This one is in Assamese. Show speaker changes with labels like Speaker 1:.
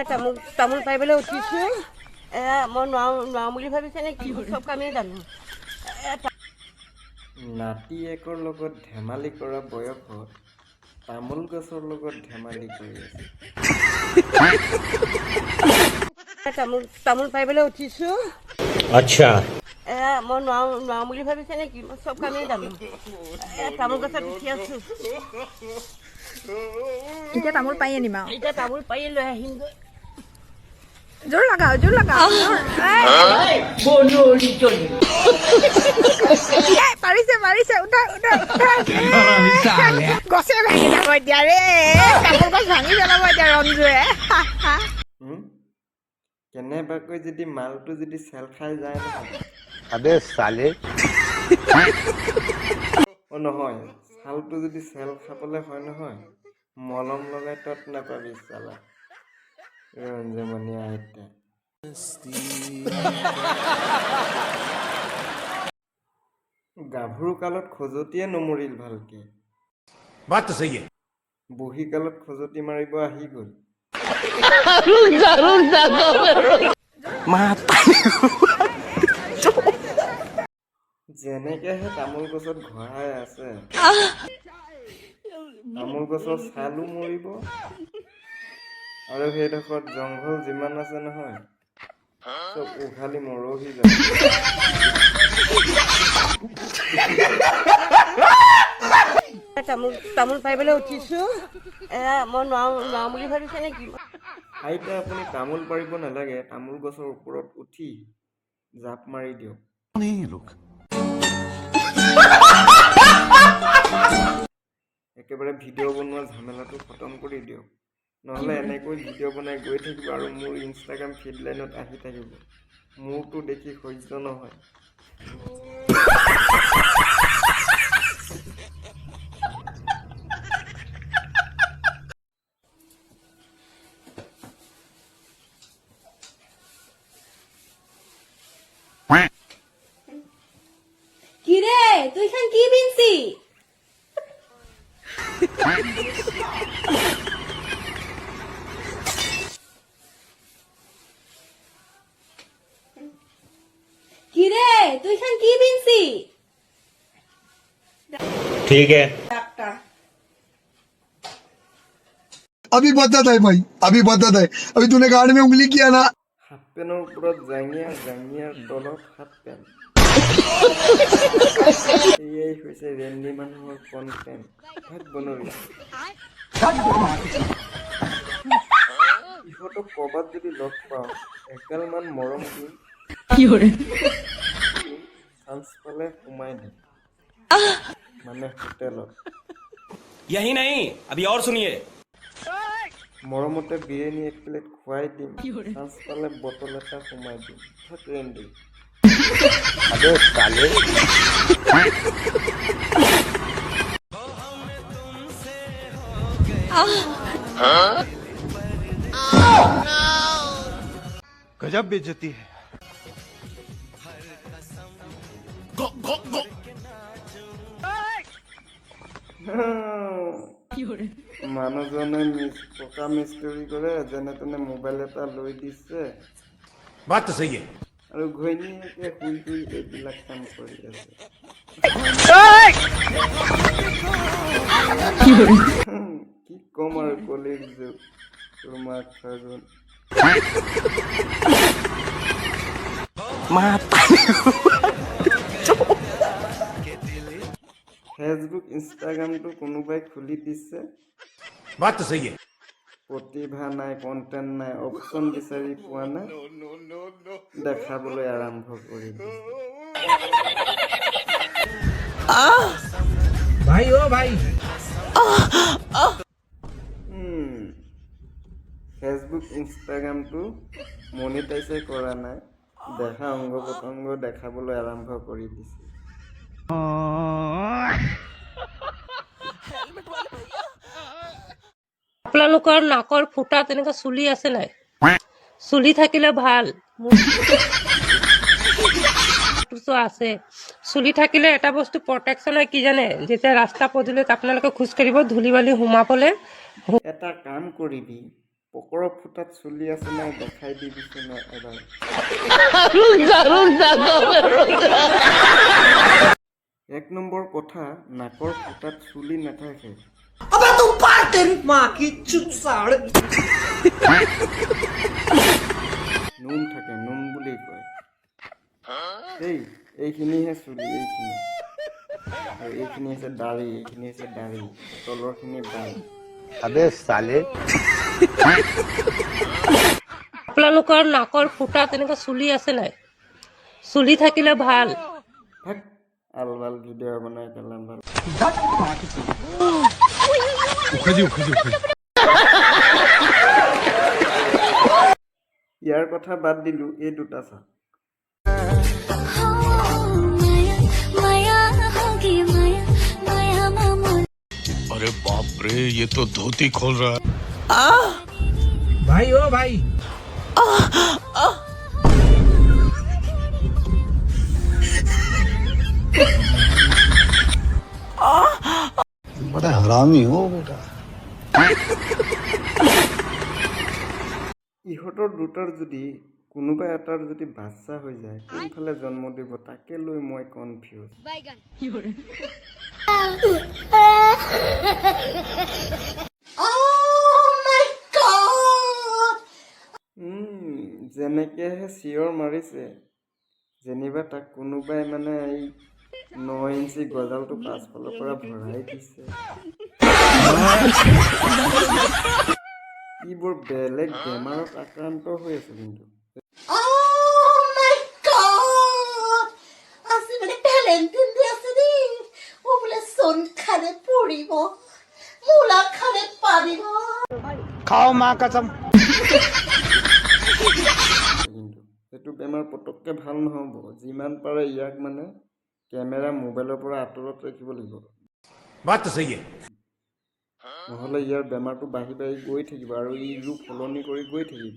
Speaker 1: তামোল পাৰিবলৈ উঠিছোঁ মই নোৱাৰোঁ বুলি ভাবিছে নে কি চব কামেই জানো
Speaker 2: নাতিয়েকৰ লগত ধেমালি কৰা বয়সত তামোল গছৰ লগত ধেমালি কৰি আছে।
Speaker 1: তামোল পাৰিবলৈ উঠিছোঁ
Speaker 3: আচ্ছা
Speaker 1: মই নোৱাৰোঁ বুলি ভাবিছে নে কি চব কামেই জানো তামোল গছত উঠি আছোঁ
Speaker 4: এতিয়া তামোল পাৰি আনিম আৰু
Speaker 1: এতিয়া তামোল পাৰি লৈ আহিমগৈ
Speaker 4: জোৰ লগাও পাৰিছে উঠা গছে ভাঙি যাব এতিয়া ৰে তামোল গছ ভাঙি পেলাব এতিয়া ৰঞ্জুৱে
Speaker 2: কেনেবাকৈ যদি মালটো যদি চেল খাই যায় নহয়
Speaker 3: अबे साले
Speaker 2: নহয় ছালটো যদি চেল খাবলৈ হয় নহয় মলম লগাই তত নাপাবি চালা ৰঞ্জুমণি আইতা গাভৰু কালত খজুতিয়ে নমৰিল ভালকে
Speaker 3: बात तो सही है
Speaker 2: বুঢ়ী কালত খজুতি মাৰিব আহি গ'ল যেনেকেহে তামোল গছত ঘঁহাই আছে তামোল গছৰ ছালো মৰিব আৰু সেইডোখৰত জংঘল যিমান আছে নহয় চব উঘালি মৰহি যাব
Speaker 1: তামোল পাৰিবলৈ উঠিছোঁ মই নোৱাৰোঁ বুলি ভাবিছে নে কি
Speaker 2: আইতা আপুনি তামোল পাৰিব নালাগে তামোল গছৰ ওপৰত উঠি জাপ মাৰি দিয়ক একেবাৰে ভিডিঅ' বনোৱা ঝামেলাটো খতম কৰি দিয়ক নহ'লে এনেকৈ ভিডিঅ' বনাই গৈ থাকিব আৰু মোৰ ইনষ্টাগ্ৰাম ফিড লাইনত আহি থাকিব মোৰতো দেখি সহ্য নহয়
Speaker 5: কিরে তুই খান কি বিনছি কিরে তুই খান কি বিনছি
Speaker 3: ठीक है
Speaker 6: अभी बदत है भाई अभी बदत है अभी तूने गाड़ में उंगली किया ना
Speaker 2: হাফ পেনৰ ওপৰত জাঙিয়াৰ তলত হাফ পেন এয়াই হৈছে ৰেণ্ডি মানুহৰ কণ্টেণ্ট ভাত বনৰীয়া ইহঁতক ক'ৰবাত যদি লগ পাওঁ এগালমান মৰম দিম চান্স পালে সোমাই দিম মানে হোটেলত
Speaker 7: यही नहीं अभी और सुनिए
Speaker 2: মৰমতে বিৰিয়ানী এক প্লেট খুৱাই দিম চান্স পালে বটল এটা সোমাই দিম ভাত ৰেণ্ডি
Speaker 3: अबे साले गजब बेइज्जती है
Speaker 2: মানুহজনে পকা মিস্ত্ৰী কৰে যেনে তেনে মোবাইল এটা লৈ দিছে
Speaker 3: बात तो सही है
Speaker 2: আৰু ঘৈণীয়েকে শুই শুই এইবিলাক কাম কৰি আছে কি ক'ম আৰু কলিৰ যুগ তোমাৰ খাজন ফেচবুক ইনষ্টাগ্ৰামটো কোনোবাই খুলি দিছে
Speaker 3: बात तो सही है
Speaker 2: প্ৰতিভা নাই কণ্টেণ্ট নাই অপশ্যন বিচাৰি পোৱা নাই দেখাবলৈ আৰম্ভ কৰি দিছে
Speaker 7: भाई ओ भाई
Speaker 2: ফেচবুক ইনষ্টাগ্ৰামটো মনিটাইজে কৰা নাই দেখা অংগ প্ৰত্যংগ দেখাবলৈ আৰম্ভ কৰি দিছে
Speaker 8: আপোনালোকৰ নাকৰ ফুটা তেনেকুৱা চুলি আছে নাই চুলি থাকিলে ভাল আছে চুলি থাকিলে এটা বস্তু প্ৰটেকশ্যন হয় কি জানে যেতিয়া ৰাস্তা পদূলিত আপোনালোকে খোজ কাঢ়িব ধূলি বালি সোমাবলৈ
Speaker 2: এটা কাম কৰিবি পকৰ ফুটাত চুলি আছে নাই দেখাই দিবিচোন এবাৰ। এক নম্বৰ কথা, নাকৰ ফুটাত চুলি নাথাকে। নোম থাকে, নোম বুলি কয়। এইখিনিহে চুলি, এইখিনি। আৰু এইখিনি হৈছে দাড়ি, এইখিনি হৈছে দাড়ি, তলৰখিনি বাল।
Speaker 3: अबे साले
Speaker 8: আপোনালোকৰ নাকৰ ফুটা তেনেকুৱা চুলি আছে নাই? চুলি থাকিলে ভাল।
Speaker 2: ভাগ আলবাল ভিডিঅ' বনাই পেলাম ভাল। ইয়াৰ কথা বাদ দিলো, এই দুটা চা।
Speaker 3: अरे बाप रे, ये तो धोती खोल रहा है।
Speaker 7: भाई ओ भाई
Speaker 6: बड़ा हरामी हो बेटा।
Speaker 2: ইহঁতৰ দুটাৰ যদি কোনোবা এটাৰ যদি বাচ্চা হৈ যায়, কোনফালে জন্ম দিব তাকে লৈ মই কনফিউজ। যেনেকেহে চিঞৰ মাৰিছে, যেনিবা তাক কোনোবাই মানে এই 9 ইঞ্চি গজালটো পাছফালৰ পৰা ভৰাই দিছে। ই বৰ বেলেগ বেমাৰত আক্ৰান্ত হৈ আছে কিন্তু।
Speaker 3: खाओ माँ कसम।
Speaker 2: কিন্তু সেইটো বেমাৰ পটককৈ ভাল নহ'ব। যিমান পাৰে ইয়াক মানে কেমেৰা মোবাইলৰ পৰা আঁতৰত ৰাখিব লাগিব,
Speaker 3: बात तो सही है।
Speaker 2: নহ'লে ইয়াৰ বেমাৰটো বাঢ়ি বাঢ়ি গৈ থাকিব আৰু ই ৰূপ সলনি কৰি গৈ থাকিব।